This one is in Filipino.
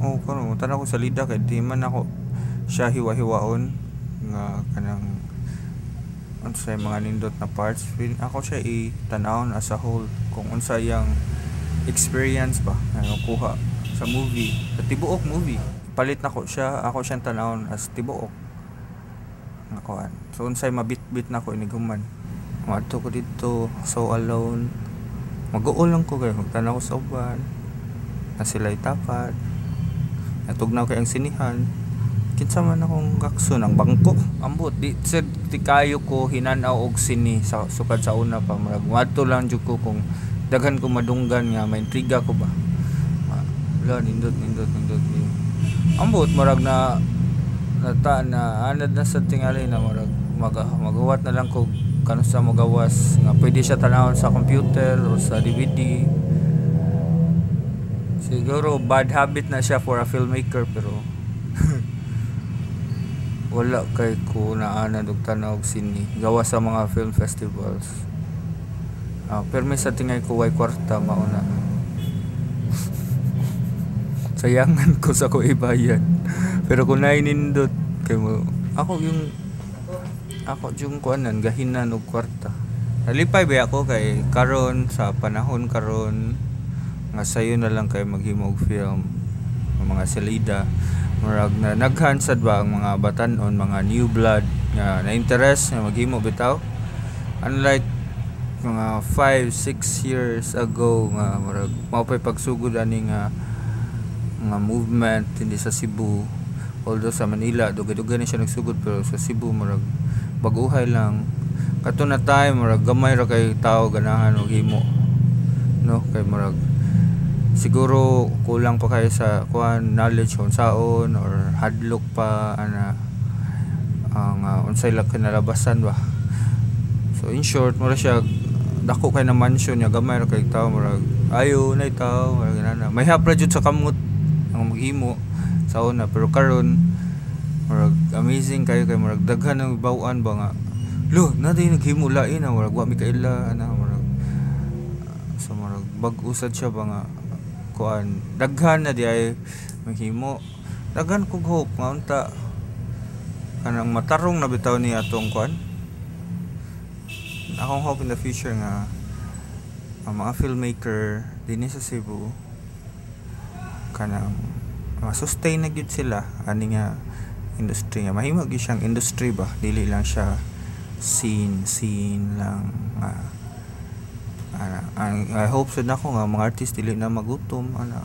Oo, karon tanaw ko salida kay di man ako siya hiwa-hiwaon nga kanang unsay mga nindot na parts. Ako siya i-tan-awon as a whole kung unsa yang experience ba nga kuha sa movie, sa tibuok movie. Palit na ko siya, ako siyang tan-awon as tibuok nga kuan. So unsay mabit-bit na ko iniguman. Madto ko dito so alone. Mag-uol lang ko kay magtanaw ko sa uban. Na sila'y tapat. Natugnaw kay ang sinihan. Kinsa man akong gakso ng bangko. Ambot di said ti kayo ko hinanaw og sini sa sukad sa una pa murag wadto lang jud ko kung daghan ko madunggan nga may intriga ko ba. Wala nindot. Ambot murag na nata na anad na sa tingali na murag magahuwat na lang ko kano sa magawas nga pwede siya tanawon sa computer o sa DVD. Siguro bad habit na siya for a filmmaker pero wala kay ko naanad og tanaw og sini gawa sa mga film festivals. Pero may sa tingay ko way kwarta mauna. Sayangan ko sa ko ibayad. Pero kung nainindot kay mo ako yung kuanan gahinan og kwarta. Nalipay ba ako kay karon sa panahon karon nga sayo na lang kay maghimo og film ng mga salida. Murag na naghansad ba ang mga batanon, mga new blood nga na-interest nga maghimo bitaw. Unlike mga 5-6 years ago nga murag mao pay pagsugod ani nga movement hindi sa Cebu. Although sa Manila dugay-dugay na siya nagsugod pero sa Cebu murag baguhay lang. Kato na time murag gamay ra kay tao ganahan og himo. No, kay murag siguro kulang pa kayo sa kuan knowledge kung saon or hadlok pa ana ang unsay lang kinalabasan ba. So in short mura siya dako kay na mansion niya gamay ra kay tao murag ayo na itaw murag ana may hapra jud sa kamot ang maghimo sa una pero karon murag amazing kayo kay murag daghan ang baw-an ba nga lo na din naghimo lain na murag wa mi kaila ana murag so murag bag-usad siya ba nga kuan daghan na di ay maghimo daghan kog hope nga unta kanang matarong na bitaw ni atong kuan akong hope in the future nga ang mga filmmaker dinhi sa Cebu kanang sustain na gyud sila ani nga industry nga mahimo gyud siyang industry ba dili lang siya scene lang I hope sad nako nga mga artist dili na magutom ana